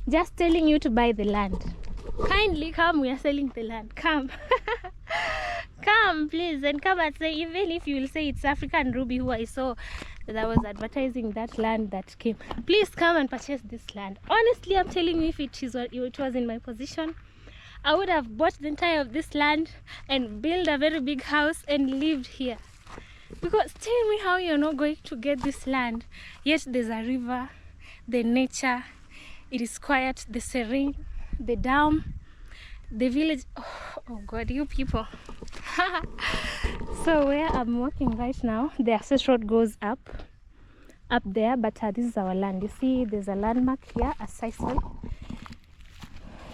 just telling you to buy the land. Kindly come, we are selling the land. Come. Come please, and come and say, even if you will say it's African Ruby who I saw that was advertising that land that came, please come and purchase this land. Honestly, I'm telling you, if it was in my position, I would have bought the entire of this land and built a very big house and lived here. Because tell me how you're not going to get this land. Yes, there's a river, the nature, it is quiet, the Serene, the dam, the village. Oh God, you people. So where I'm walking right now, the access road goes up there, but this is our land. You see there's a landmark here, a sisal.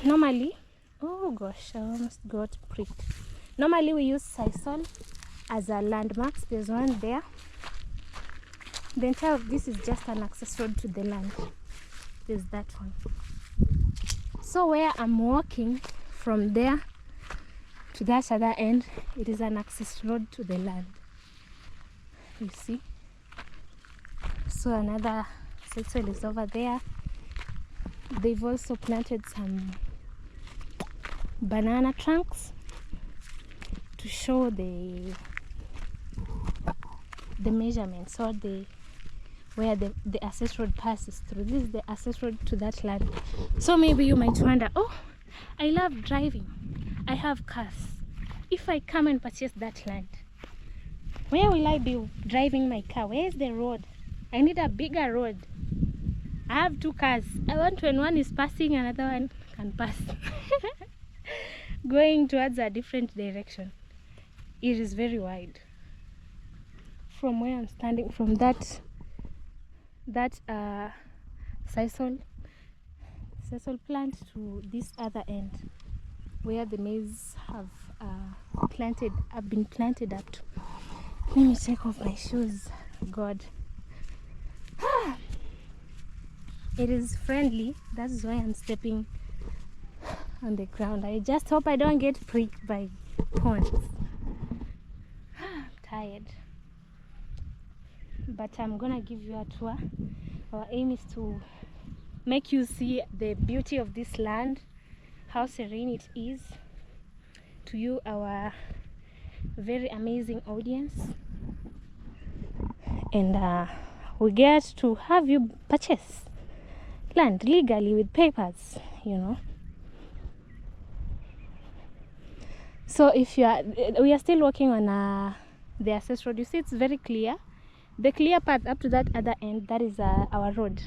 Normally, oh gosh, I almost got pricked. Normally we use sisal as a landmark. There's one there. The entire of this is just an access road to the land. There's that one. So where I'm walking from there to that other end, it is an access road to the land. You see? So another sisal is over there. They've also planted some banana trunks to show the measurements, or where the access road passes through. This is the access road to that land. So maybe you might wonder, oh, I love driving, I have cars. If I come and purchase that land, where will I be driving my car? Where is the road? I need a bigger road. I have 2 cars. I want, when one is passing, another one can pass. Going towards a different direction. It is very wide. From where I'm standing, from that sisal plant to this other end, where the maize have been planted up to. Let me take off my shoes. God. It is friendly. That is why I'm stepping on the ground. I just hope I don't get pricked by thorns. I'm tired. But I'm gonna give you a tour. Our aim is to make you see the beauty of this land, how serene it is to you, our very amazing audience. And we get to have you purchase land legally with papers, you know. So if we are still working on the access road. You see, it's very clear. The clear path up to that other end, that is our road,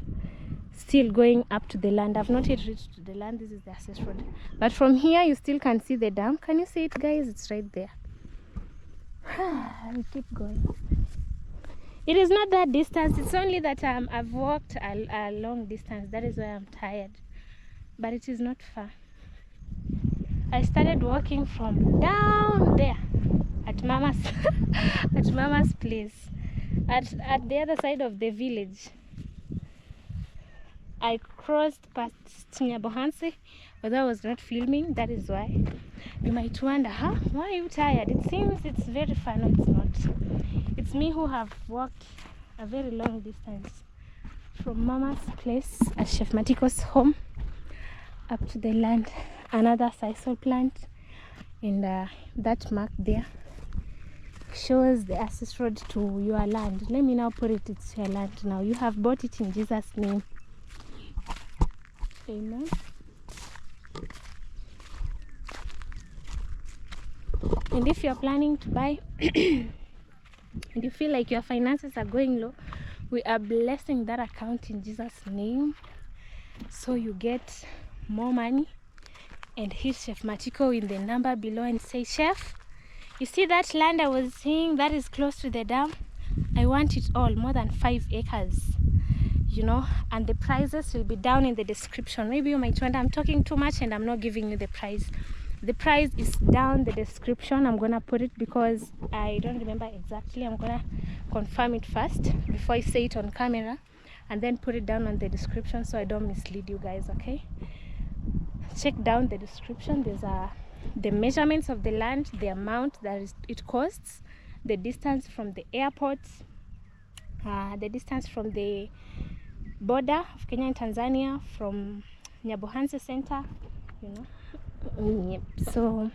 still going up to the land. I've not yet reached to the land. This is the access road, but from here you still can see the dam. Can you see it, guys? It's right there. We keep going. It is not that distance. It's only that I've walked a long distance. That is why I'm tired, but it is not far. I started walking from down there at Mama's at Mama's place, at the other side of the village. I crossed past Nyabohanse, although I was not filming. That is why. You might wonder, why are you tired? It seems it's very far. No, it's not. It's me who have walked a very long distance from Mama's place at Chef Matiko's home up to the land. Another sisal plant, and that mark there shows the access road to your land. Let me now put it, it's your land now. You have bought it in Jesus' name. Amen. And if you're planning to buy and you feel like your finances are going low, we are blessing that account in Jesus' name, so you get more money. And hit Chef Matiko in the number below and say, Chef, you see that land I was seeing that is close to the dam? I want it all, more than 5 acres, you know, and the prices will be down in the description. Maybe you might wonder, I'm talking too much and I'm not giving you the price. The price is down the description. I'm gonna put it because I don't remember exactly. I'm gonna confirm it first before I say it on camera, and then put it down on the description so I don't mislead you guys, okay? Check down the description. There's the measurements of the land, the amount that it costs, the distance from the airport, the distance from the border of Kenya and Tanzania, from Nyabohanse Center, you know. Yep. So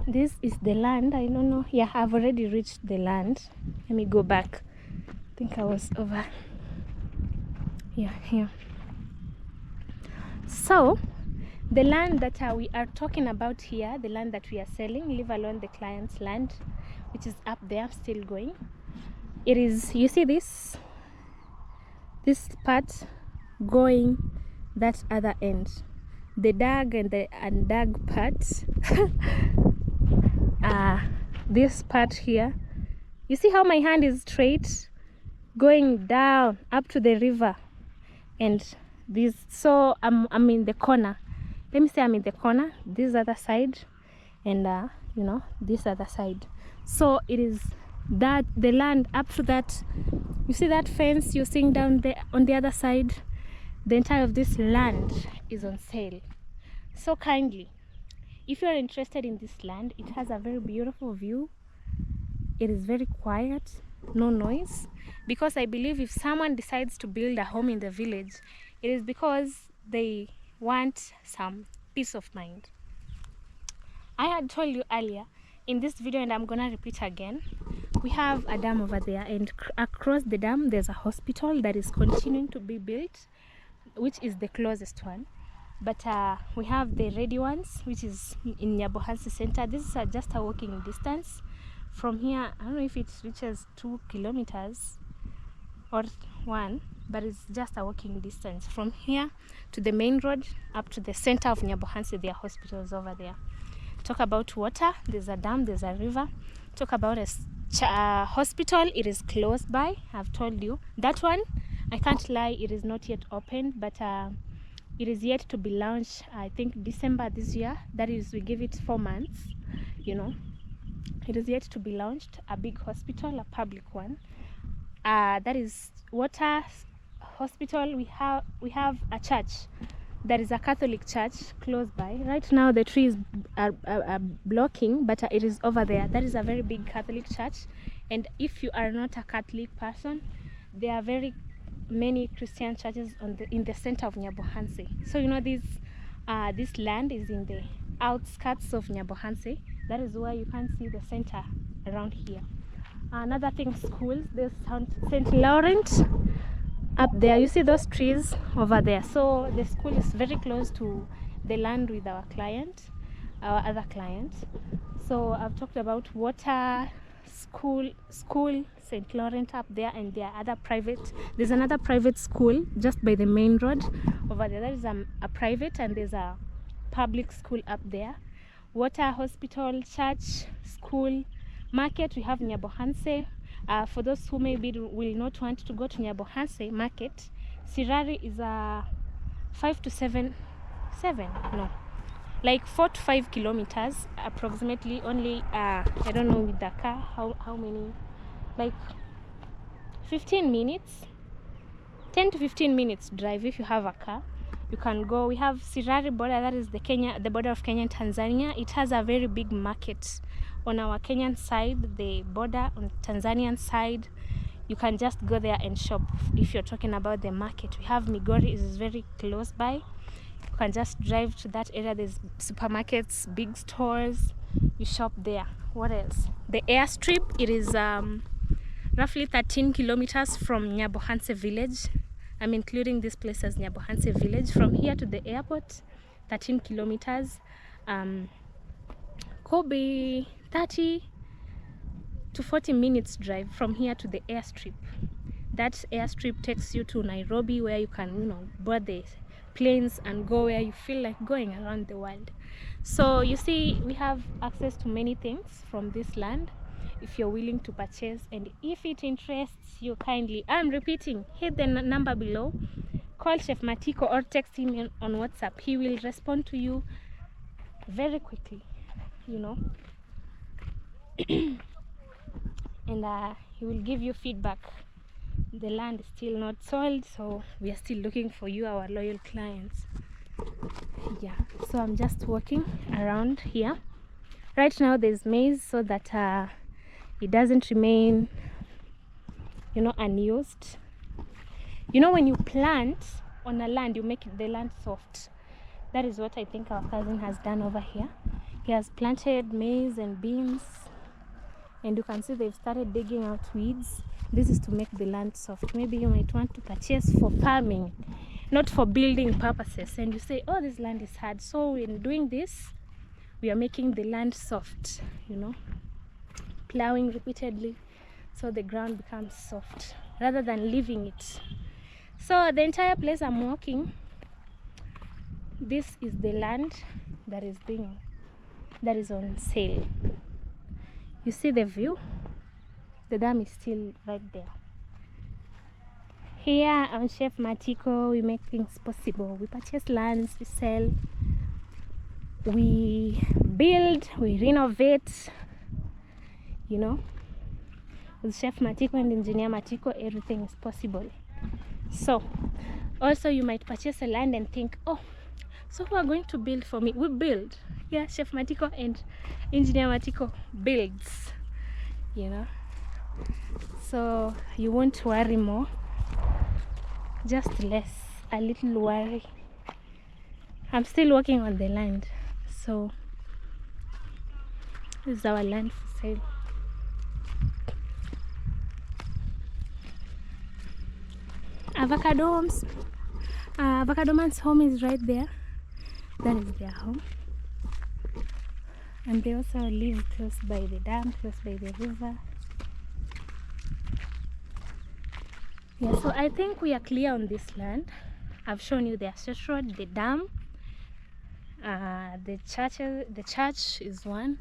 this is the land. I don't know. Yeah, I've already reached the land. Let me go back. I think I was over. Yeah, here. So The land that we are talking about here, the land that we are selling, leave alone the client's land, which is up there, still going. It is, you see this part going that other end, the dug and the undug part. This part here, you see how my hand is straight going down up to the river, and this, so I'm in the corner. Let me say I'm in the corner, this other side, and you know, this other side. So it is that the land up to that, you see that fence you're seeing down there on the other side, the entire of this land is on sale. So kindly, if you are interested in this land, it has a very beautiful view. It is very quiet, no noise, because I believe if someone decides to build a home in the village, it is because they want some peace of mind. I had told you earlier in this video, and I'm gonna repeat again, we have a dam over there, and across the dam there's a hospital that is continuing to be built, which is the closest one. But we have the ready ones, which is in Nyabohansi Center. This is just a walking distance from here. I don't know if it reaches 2 kilometers or 1, but it's just a walking distance from here to the main road up to the center of Nyabohansi. There are hospitals over there. Talk about water, there's a dam, there's a river. Talk about a hospital, it is close by. I've told you that one, I can't lie, it is not yet open, but it is yet to be launched. I think December this year. That is, we give it 4 months, you know. It is yet to be launched. A big hospital, a public one. That is water, hospital. We have a church. There is a Catholic church close by. Right now the trees are blocking, but it is over there. That is a very big Catholic church. And if you are not a Catholic person, there are very many Christian churches in the center of Nyabohansi. So you know, this land is in the outskirts of Nyabohansi. That is why you can't see the center around here. Another thing, schools. There's St. Laurent up there. You see those trees over there. So the school is very close to the land with our other client. So I've talked about water, school, St. Laurent up there, and there are other private. There's another private school just by the main road over there. That is a private, and there's a public school up there. Water, hospital, church, school, market. We have Nyabohansi. For those who maybe will not want to go to Nyabohansi market, Serene is 4 to 5 kilometers approximately. Only I don't know with the car how many, like 15 minutes, 10 to 15 minutes drive. If you have a car, you can go. We have Serene border, that is the border of Kenya and Tanzania. It has a very big market on our Kenyan side, the border on Tanzanian side. You can just go there and shop. If you're talking about the market, we have Migori, is very close by. You can just drive to that area. There's supermarkets, big stores, you shop there. What else? The airstrip, it is roughly 13 kilometers from Nyabohansi village. I'm including this place as Nyabohansi village. From here to the airport, 13 kilometers. Could be 30 to 40 minutes drive from here to the airstrip. That airstrip takes you to Nairobi, where you can, you know, board the planes and go where you feel like going around the world. So you see, we have access to many things from this land if you're willing to purchase, and if it interests you, kindly, I'm repeating, hit the number below, call Chef Matiko or text him on WhatsApp. He will respond to you very quickly, you know. And he will give you feedback. The land is still not sold, so we are still looking for you, our loyal clients. Yeah, so I'm just walking around here. Right now there's maize, so that it doesn't remain, you know, unused. You know, when you plant on a land, you make the land soft. That is what I think our cousin has done over here. He has planted maize and beans, and you can see they've started digging out weeds. This is to make the land soft. Maybe you might want to purchase for farming. not for building purposes. And you say, oh, this land is hard, so in doing this we are making the land soft, you know, plowing repeatedly so the ground becomes soft rather than leaving it. So the entire place I'm walking, this is the land that is on sale. You see the view? The dam is still right there. Here on Chef Matiko, we make things possible. We purchase lands, we sell, we build, we renovate, you know. With Chef Matiko and Engineer Matiko, everything is possible. So also you might purchase a land and think, oh, so who are going to build for me? We build. Yeah, Chef Matiko and Engineer Matiko builds, you know. So you won't worry more, just less, a little worry. I'm still working on the land. So this is our land for sale. Avocado Man's home is right there. That is their home. And they also live close by the dam, close by the river. Yeah, so I think we are clear on this land. I've shown you the access road, the dam, the church is one.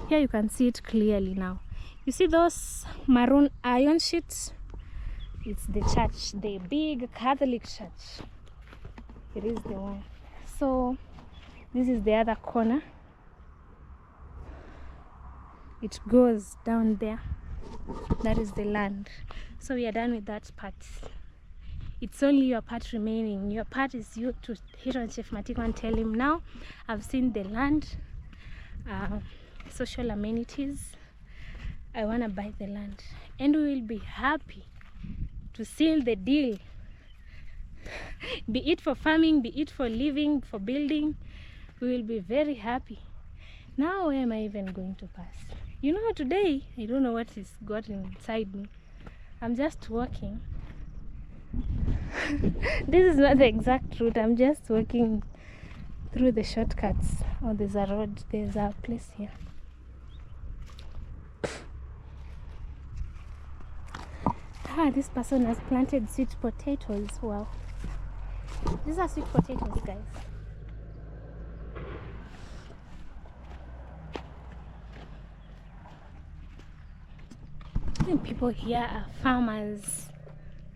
Here you can see it clearly now. You see those maroon iron sheets? It's the church, the big Catholic church. It is the one. So this is the other corner. It goes down there. That is the land. So we are done with that part. It's only your part remaining. Your part is you to hit on Chef Matiko and tell him, now I've seen the land, social amenities, I want to buy the land. And we will be happy to seal the deal. Be it for farming, be it for living, for building, we will be very happy. Now where am I even going to pass? You know, today I don't know what is gotten inside me. I'm just walking. This is not the exact route. I'm just walking through the shortcuts. Oh, there's a road. There's a place here. This person has planted sweet potatoes. Wow. These are sweet potatoes, guys. I think people here are farmers.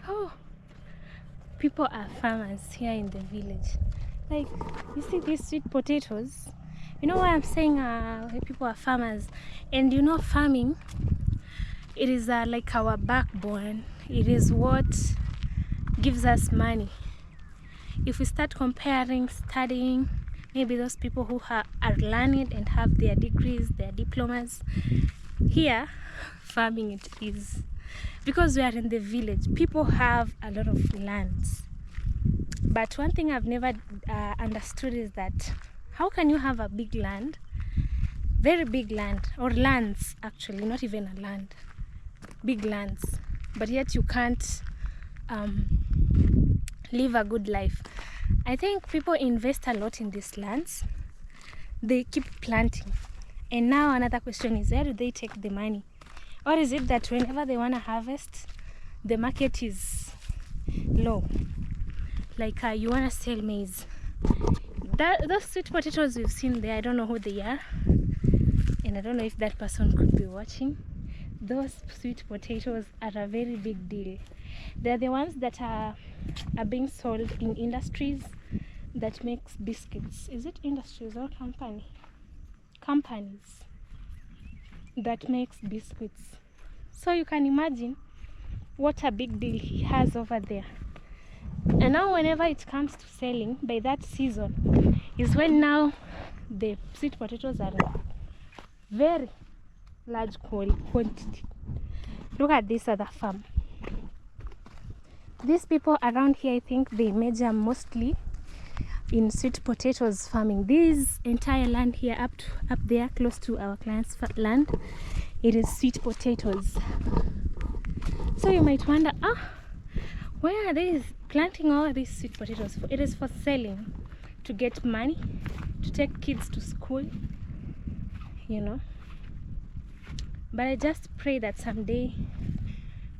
Oh, people are farmers here in the village. Like, you see these sweet potatoes? You know why I'm saying people are farmers? And you know, farming, it is like our backbone. It is what gives us money. If we start comparing, studying, maybe those people who are learned and have their degrees, their diplomas, here farming it is. Because we are in the village, people have a lot of lands. But one thing I've never understood is that how can you have a big land, very big land, or lands actually, not even a land, big lands, but yet you can't live a good life? I think people invest a lot in these lands. They keep planting. And now another question is, where do they take the money? Or is it that whenever they want to harvest, the market is low? Like you want to sell maize. Those sweet potatoes we've seen there, I don't know who they are. And I don't know if that person could be watching. Those sweet potatoes are a very big deal. They're the ones that are being sold in industries that makes biscuits. Is it industries or company? Companies that makes biscuits. So you can imagine what a big deal he has over there. And now whenever it comes to selling, by that season is when now the sweet potatoes are very large quantity. Look at this other farm. These people around here, I think they major mostly in sweet potatoes farming. This entire land here up there close to our client's land, it is sweet potatoes. So you might wonder, where are these planting all these sweet potatoes. It is for selling, to get money, to take kids to school, you know. But I just pray that someday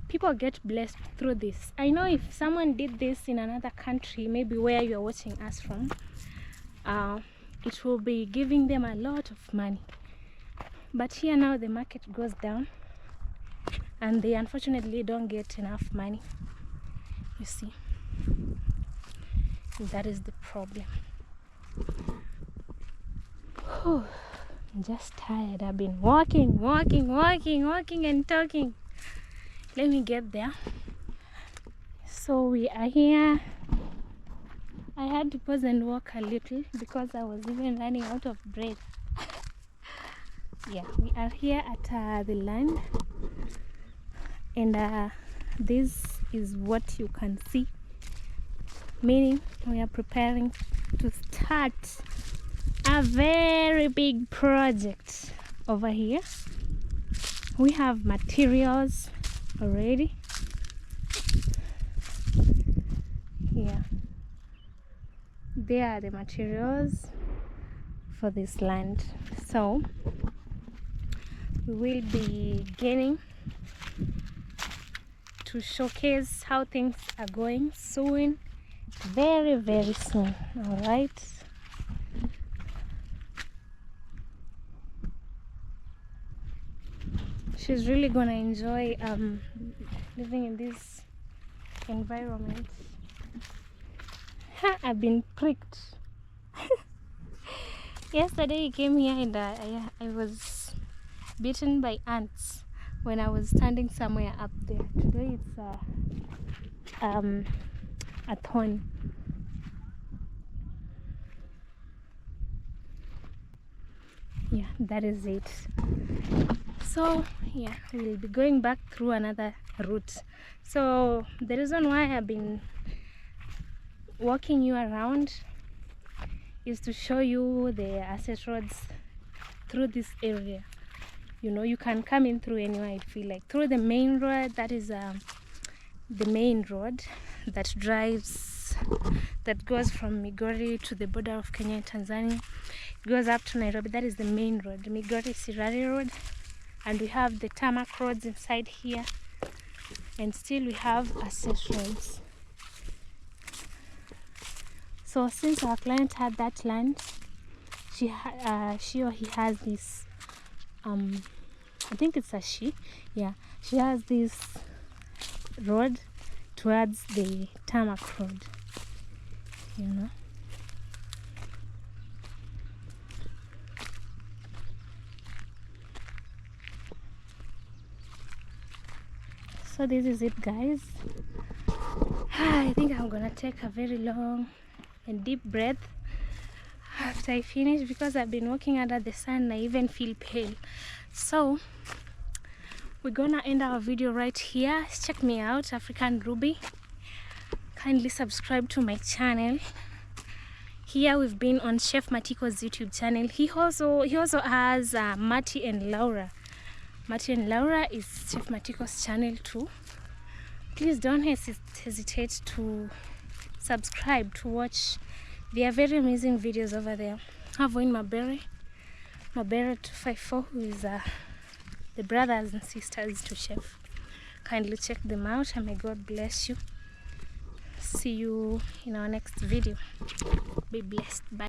people get blessed through this. I know if someone did this in another country, maybe where you're watching us from, it will be giving them a lot of money. But here now the market goes down and they unfortunately don't get enough money, you see. That is the problem. Whew. I'm just tired. I've been walking and talking. Let me get there. So we are here. I had to pause and walk a little because I was even running out of breath. Yeah, we are here at the land, and this is what you can see, meaning we are preparing to start a very big project over here. We have materials already. Yeah, there are the materials for this land. So we will be beginning to showcase how things are going soon, very soon. All right. She's really gonna enjoy living in this environment. I've been pricked. Yesterday he came here and I was bitten by ants when I was standing somewhere up there. Today it's a thorn. Yeah, that is it. So yeah, we'll be going back through another route. So the reason why I've been walking you around is to show you the access roads through this area. You know, you can come in through anywhere you feel like. Through the main road, that is the main road that goes from Migori to the border of Kenya and Tanzania. It goes up to Nairobi. That is the main road, the Migori Sirari road. And we have the tarmac roads inside here, and still we have access roads. So since our client had that land, she or he has this I think it's a she. Yeah, she has this road towards the tarmac road, you know. So this is it, guys. I think I'm gonna take a very long and deep breath after I finish, because I've been walking under the sun and I even feel pale. So we're gonna end our video right here. Check me out, African Ruby. Kindly subscribe to my channel. Here we've been on Chef Matiko's YouTube channel. He also has Mati and Laura. Mati and Laura is Chef Matiko's channel too. Please don't hesitate to subscribe to watch. They are very amazing videos over there. Have one Mabere 254, who is the brothers and sisters to Chef. Kindly check them out and may God bless you. See you in our next video. Be blessed. Bye.